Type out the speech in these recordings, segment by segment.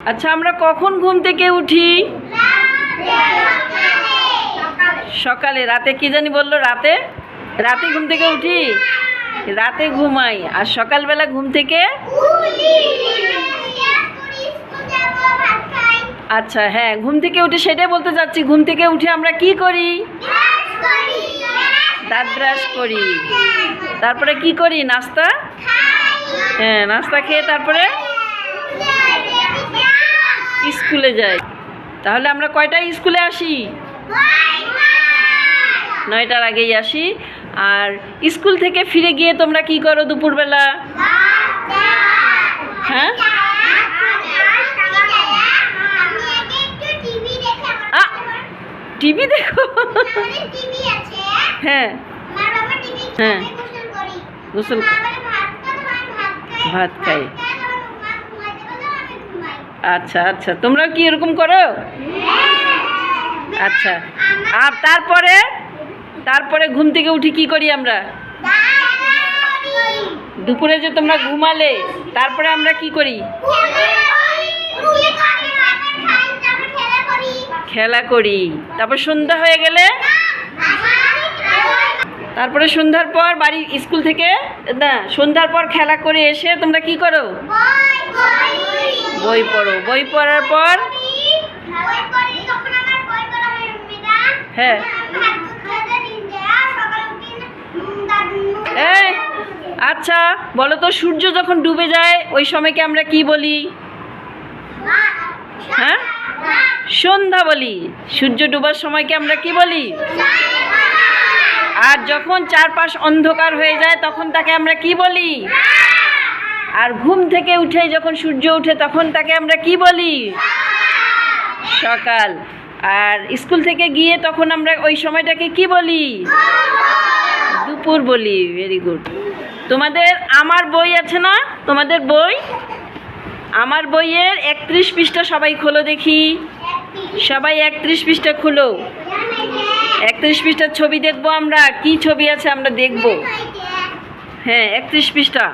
আচ্ছা, আমরা কখন ঘুম থেকে উঠি? সকালে। রাতে কি জানি বললো? রাতে রাতে ঘুম থেকে উঠি, রাতে ঘুমাই আর সকালবেলা ঘুম থেকে। আচ্ছা, হ্যাঁ, ঘুম থেকে উঠে সেটাই বলতে চাচ্ছি। ঘুম থেকে উঠে আমরা কি করি? দাঁত ব্রাশ করি। তারপরে কি করি? নাস্তা। হ্যাঁ, নাস্তা খেয়ে তারপরে স্কুলে যাই। তাহলে আমরা কয়টায় স্কুলে আসি? 9টার আগেই আসি। আর স্কুল থেকে ফিরে গিয়ে তোমরা কি করো দুপুরবেলা? হ্যাঁ, টিভি দেখো? হ্যাঁ হ্যাঁ, গোসল, ভাত খাই। আচ্ছা আচ্ছা, তোমরাও কি এরকম করো? আচ্ছা, আর তারপরে ঘুম থেকে উঠি কি করি আমরা? দুপুরে যে তোমরা ঘুমালে, তারপরে আমরা কি করি? খেলা করি। তারপর সন্ধ্যা হয়ে গেলে, তারপরে সন্ধ্যার পর বাড়ি স্কুল থেকে না, সন্ধ্যার পর খেলা করে এসে তোমরা কি করো? বই পড়ো। বই পড়ার পর হ্যাঁ, এই আচ্ছা বলো তো, সূর্য যখন ডুবে যায় ওই সময়কে আমরা কি বলি? হ্যাঁ, সন্ধ্যা বলি। সূর্য ডুবার সময়কে আমরা কি বলি? আর যখন চারপাশ অন্ধকার হয়ে যায় তখন তাকে আমরা কি বলি? আর ঘুম থেকে উঠে যখন সূর্য ওঠে তখন তাকে আমরা কি বলি? সকাল। আর স্কুল থেকে গিয়ে তখন আমরা ওই সময়টাকে কি বলি? দুপুর বলি। Very good. তোমাদের আমার বই আছে না? তোমাদের বই, আমার বইয়ের 31 পৃষ্ঠা সবাই খোলো দেখি। সবাই 31 পৃষ্ঠা খুলো। 31 পৃষ্ঠার ছবি দেখবো আমরা। কি ছবি আছে আমরা দেখব। হ্যাঁ, 31 পৃষ্ঠা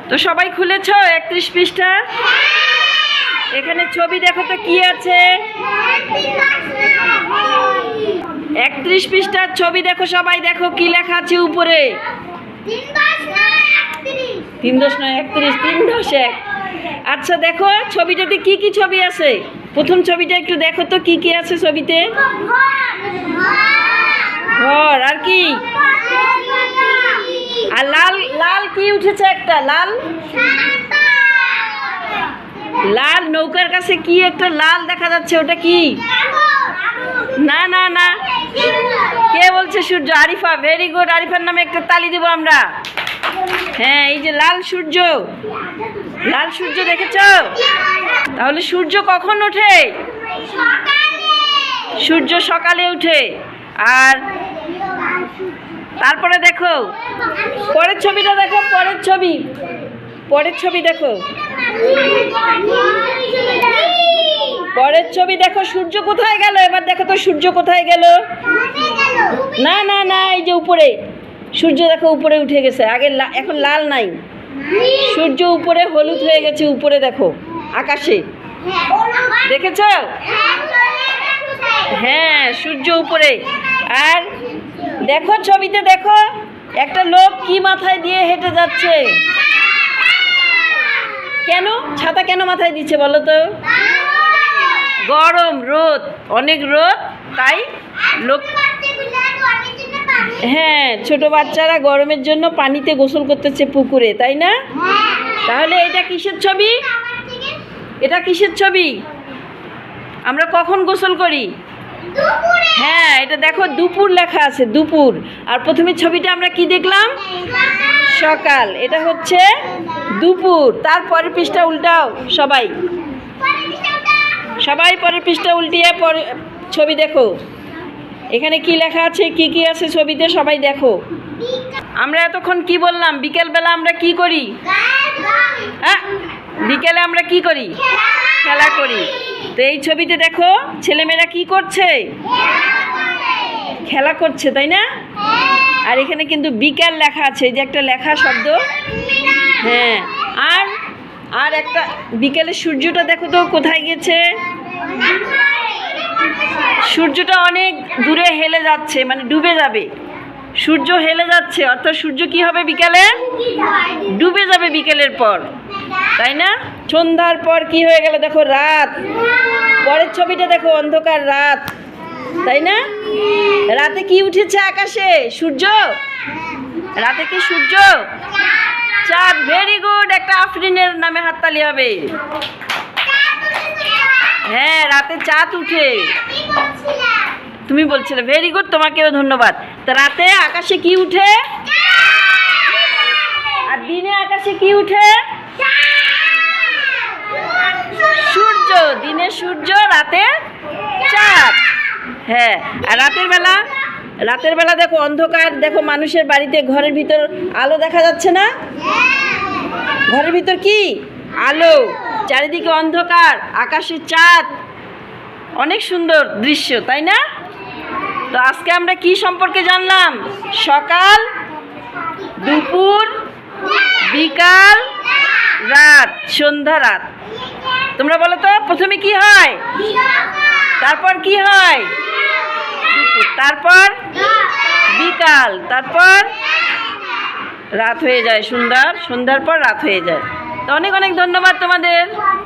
তো সবাই খুলেছ? 31 পৃষ্ঠা। এখানে ছবি দেখো তো কি আছে? 31 পৃষ্ঠার ছবি দেখো সবাই, দেখো কি লেখা আছে উপরে? 3-10-9-31 আচ্ছা, দেখো ছবিটাতে কি কি ছবি আছে? প্রথম ছবিটা একটু দেখো তো কি কি আছে ছবিতে? ঘর। আর কি? আর লাল লাল কি উঠেছে? একটা লাল, লাল নৌকার কাছে কি একটা লাল দেখা যাচ্ছে, ওটা কি? না না না, কে বলছে? সূর্য। আরিফা। Very good. আরিফার নামে একটা তালি দেবো আমরা। হ্যাঁ, এই যে লাল সূর্য, লাল সূর্য দেখেছ? তাহলে সূর্য কখন ওঠে? সূর্য সকালে উঠে। আর তারপরে দেখো পরের ছবিটা, দেখো পরের ছবি, পরের ছবি দেখো, পরের ছবি দেখো। সূর্য কোথায় গেল? এবার দেখো তো সূর্য কোথায় গেল? না না না, এই যে উপরে সূর্য দেখো, উপরে উঠে গেছে। আগে এখন লাল নাই, সূর্য উপরে হলুদ হয়ে গেছে। উপরে দেখো আকাশে, দেখেছ? হ্যাঁ, সূর্য উপরে। আর দেখো ছবিতে, দেখো একটা লোক কি মাথায় দিয়ে হেঁটে যাচ্ছে। কেন? ছাতা কেন মাথায় দিচ্ছে বলো তো? গরম, রোদ, অনেক রোদ, তাই লোক। হ্যাঁ, ছোট বাচ্চারা গরমের জন্য পানিতে গোসল করতেছে পুকুরে, তাই না? তাহলে এটা কিসের ছবি? এটা কিসের ছবি? আমরা কখন গোসল করি? হ্যাঁ, এটা দেখো দুপুর লেখা আছে, দুপুর। আর প্রথমে ছবিটা আমরা কি দেখলাম? সকাল। এটা হচ্ছে দুপুর। তারপরের পৃষ্ঠা উল্টাও সবাই, সবাই পরের পৃষ্ঠা উল্টিয়ে পরে ছবি দেখো। এখানে কি লেখা আছে, কি কি আছে ছবিতে সবাই দেখো। আমরা এতক্ষণ কি বললাম? বিকেলবেলা আমরা কি করি? হ্যাঁ, বিকেলে আমরা কি করি? খেলা করি। তো এই ছবিতে দেখো ছেলেমেয়েরা কি করছে? খেলা করছে, তাই না? আর এখানে কিন্তু বিকেল লেখা আছে, এই যে একটা লেখা শব্দ। হ্যাঁ, আর আর একটা বিকেলে সূর্যটা দেখো তো কোথায় গেছে। সূর্যটা অনেক দূরে হেলে যাচ্ছে, মানে ডুবে যাবে। সূর্য হেলে যাচ্ছে, অর্থাৎ সূর্য কি হবে বিকেলে? ডুবে যাবে বিকেলের পর, তাই না? সন্ধ্যার পর কি হয়ে গেল দেখো, রাত। পরের ছবিটা দেখো, অন্ধকার রাত, তাই না? রাতে কি উঠেছে আকাশে? সূর্য। রাতে কি সূর্য? চাঁদ। ভেরি গুড, একটা আফরিনের নামে হাততালি হবে। হ্যাঁ, রাতে চাঁদ উঠে। তুমি বলছিলে, ভেরি গুড, তোমাকেও ধন্যবাদ। তা রাতে আকাশে কি উঠে? আর দিনে আকাশে কি উঠে? সূর্য। দিনে সূর্য, রাতে চাঁদ। হ্যাঁ, আর রাতের বেলা দেখো অন্ধকার, দেখো মানুষের বাড়িতে ঘরের ভিতর আলো দেখা যাচ্ছে না? ঘরের ভিতর কি আলো, চারিদিকে অন্ধকার, আকাশে চাঁদ, অনেক সুন্দর দৃশ্য, তাই না? তো আজকে আমরা কি সম্পর্কে জানলাম? সকাল, দুপুর, বিকাল, রাত, সন্ধ্যা, রাত। তোমরা বলো তো, প্রথমে কি হয়? তারপর কি হয়? দুপুর, তারপর বিকাল, তারপর রাত হয়ে যায়, সন্ধ্যার পর রাত হয়ে যায়। তো অনেক অনেক ধন্যবাদ তোমাদের।